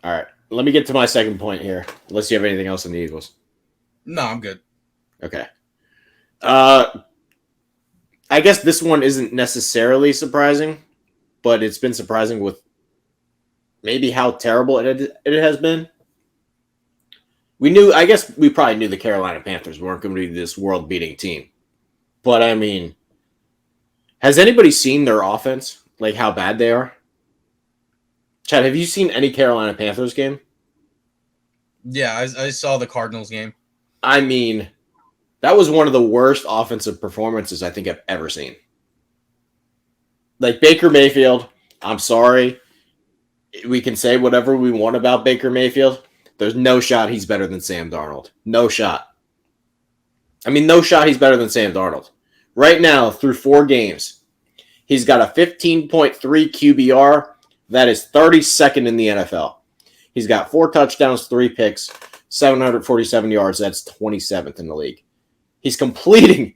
All right. Let me get to my second point here. Unless you have anything else on the Eagles. No, I'm good. Okay. Uh, I guess this one isn't necessarily surprising, but it's been surprising with maybe how terrible it has been. I guess we probably knew the Carolina Panthers weren't going to be this world beating team. But I mean, has anybody seen their offense? Like how bad they are? Chad, have you seen any Carolina Panthers game? Yeah, I saw the Cardinals game. I mean, that was one of the worst offensive performances I think I've ever seen. Like Baker Mayfield, I'm sorry. We can say whatever we want about Baker Mayfield. There's no shot he's better than Sam Darnold. No shot. I mean, no shot he's better than Sam Darnold. Right now, through 4 games, he's got a 15.3 QBR. That is 32nd in the NFL. He's got 4 touchdowns, 3 picks, 747 yards. That's 27th in the league. He's completing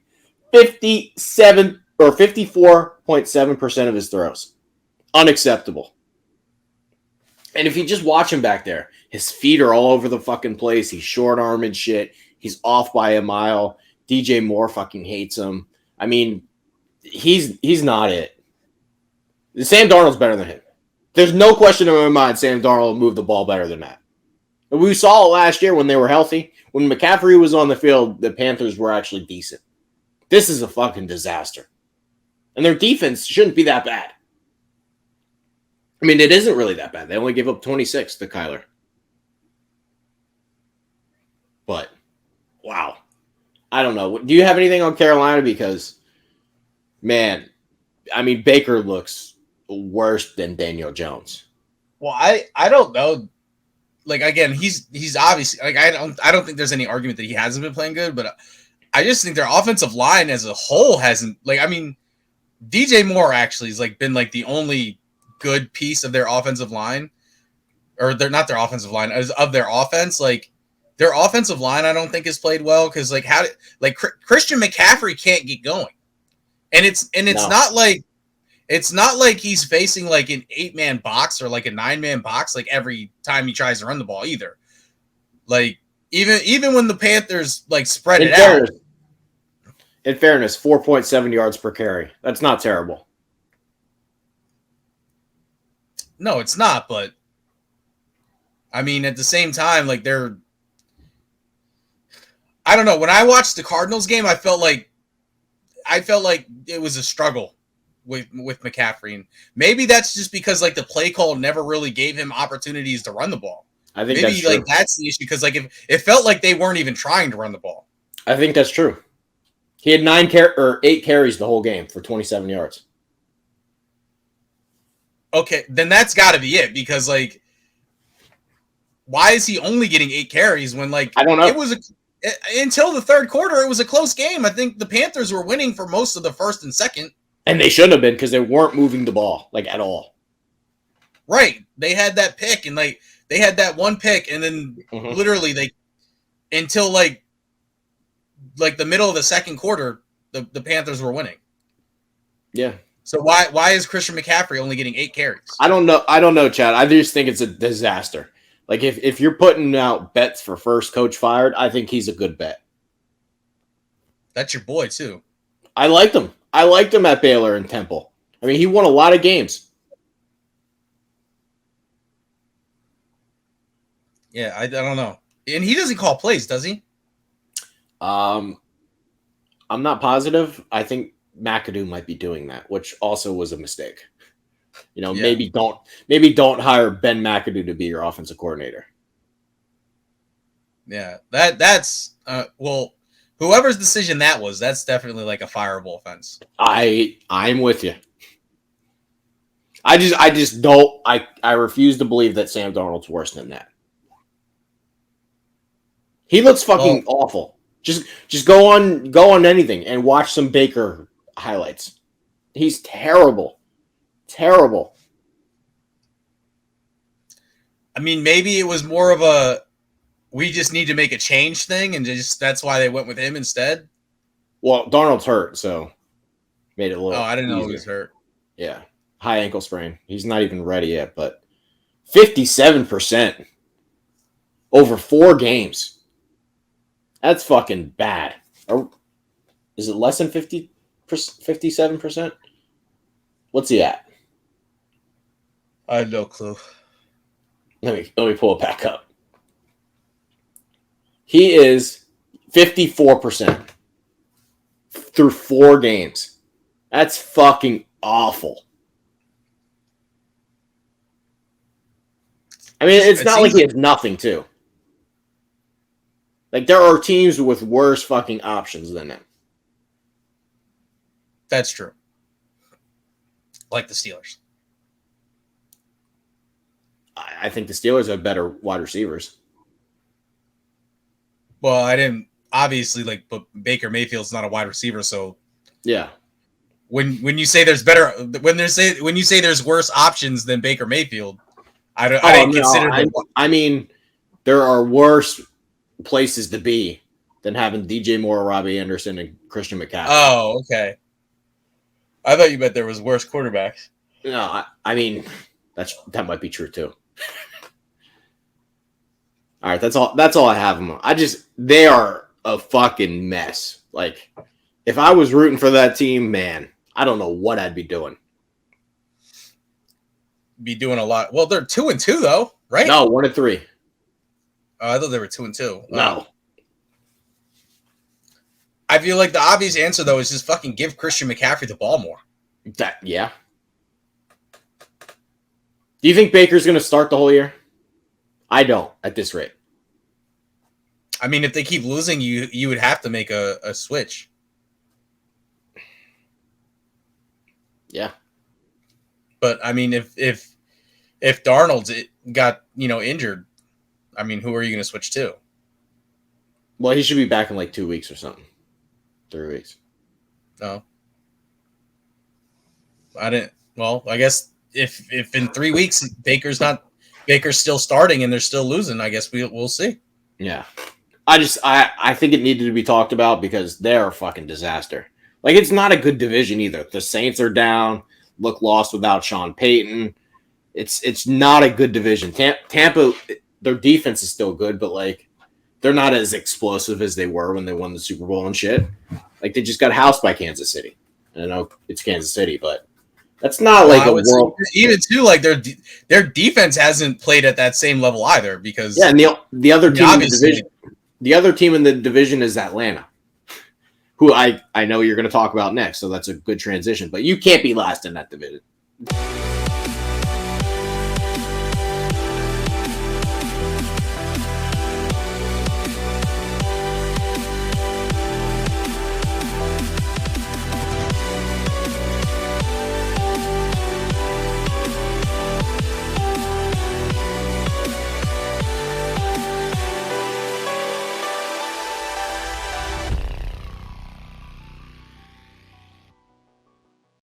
57 or 54.7% of his throws. Unacceptable. And if you just watch him back there, his feet are all over the fucking place. He's short arm and shit. He's off by a mile. DJ Moore fucking hates him. I mean, he's not it. Sam Darnold's better than him. There's no question in my mind Sam Darnold moved the ball better than that. We saw it last year when they were healthy. When McCaffrey was on the field, the Panthers were actually decent. This is a fucking disaster. And their defense shouldn't be that bad. I mean, it isn't really that bad. They only gave up 26 to Kyler. But, wow. I don't know. Do you have anything on Carolina? Because, man, I mean, Baker looks worse than Daniel Jones. Well, I don't know. Like again, he's obviously like I don't think there's any argument that he hasn't been playing good, but I just think their offensive line as a whole hasn't. Like I mean, DJ Moore actually has like been like the only good piece of their offensive line, or they're not their offensive line as of their offense. Like their offensive line, I don't think has played well because like Christian McCaffrey can't get going, and it's No. not like. It's not like he's facing like an 8-man box or like a 9-man box like every time he tries to run the ball either. Like even when the Panthers like spread it out. In fairness, 4.7 yards per carry. That's not terrible. No, it's not, but I mean at the same time like I don't know, when I watched the Cardinals game I felt like it was a struggle with McCaffrey. And maybe that's just because like the play call never really gave him opportunities to run the ball. I think maybe that's true. like that's the issue because like if it felt like they weren't even trying to run the ball. I think that's true. He had 8 carries the whole game for 27 yards. Okay, then that's got to be it because like why is he only getting 8 carries when like I don't know. It was until the third quarter it was a close game. I think the Panthers were winning for most of the first and second. And they shouldn't have been because they weren't moving the ball like at all. Right. They had that pick and like they had that one pick and then literally they until like the middle of the second quarter the Panthers were winning. Yeah. So why is Christian McCaffrey only getting 8 carries? I don't know, Chad. I just think it's a disaster. Like if you're putting out bets for first coach fired, I think he's a good bet. That's your boy too. I liked him. I liked him at Baylor and Temple. I mean, he won a lot of games. Yeah, I don't know. And he doesn't call plays, does he? I'm not positive. I think McAdoo might be doing that, which also was a mistake. You know, maybe don't hire Ben McAdoo to be your offensive coordinator. Yeah, that's well, whoever's decision that was, that's definitely like a fireable offense. I'm with you. I just don't. I refuse to believe that Sam Darnold's worse than that. He looks fucking awful. Just go on anything and watch some Baker highlights. He's terrible. Terrible. I mean, maybe it was more of a we just need to make a change thing, and just that's why they went with him instead. Well, Darnold's hurt, so made it a little. Oh, I didn't know easier. he was hurt. Yeah, high ankle sprain. He's not even ready yet, but 57% over 4 games. That's fucking bad. Or is it less than 57%? What's he at? I have no clue. Let me pull it back up. He is 54% through 4 games. That's fucking awful. I mean, it's not like he has nothing, too. Like, there are teams with worse fucking options than him. That's true. Like the Steelers. I think the Steelers have better wide receivers. Well, I didn't obviously but Baker Mayfield's not a wide receiver, so yeah. When you say there's better when you say there's worse options than Baker Mayfield, I didn't consider them. I mean, there are worse places to be than having DJ Moore, Robbie Anderson, and Christian McCaffrey. Oh, okay. I thought you meant there was worse quarterbacks. No, I mean that might be true too. All right, that's all I have them. They are a fucking mess. Like, if I was rooting for that team, man, I don't know what I'd be doing. Be doing a lot. Well, they're 2-2 though, right? No, 1-3. Oh, I thought they were 2-2. No. I feel like the obvious answer though is just fucking give Christian McCaffrey the ball more. Yeah. Do you think Baker's going to start the whole year? I don't at this rate. I mean, if they keep losing, you would have to make a switch. Yeah. But I mean, if Darnold's got injured, I mean, who are you going to switch to? Well, he should be back in like 2 weeks or something. 3 weeks. No. I didn't. Well, I guess if in 3 weeks Baker's still starting and they're still losing, I guess we'll see. Yeah. I think it needed to be talked about because they're a fucking disaster. Like, it's not a good division either. The Saints are down, look lost without Sean Payton. It's not a good division. Tampa, their defense is still good, but like they're not as explosive as they were when they won the Super Bowl and shit. Like, they just got housed by Kansas City. I know it's Kansas City, but that's not like a world. Even too, like their defense hasn't played at that same level either because and the other team in the division, the other team in the division is Atlanta, who I know you're going to talk about next. So that's a good transition. But you can't be last in that division.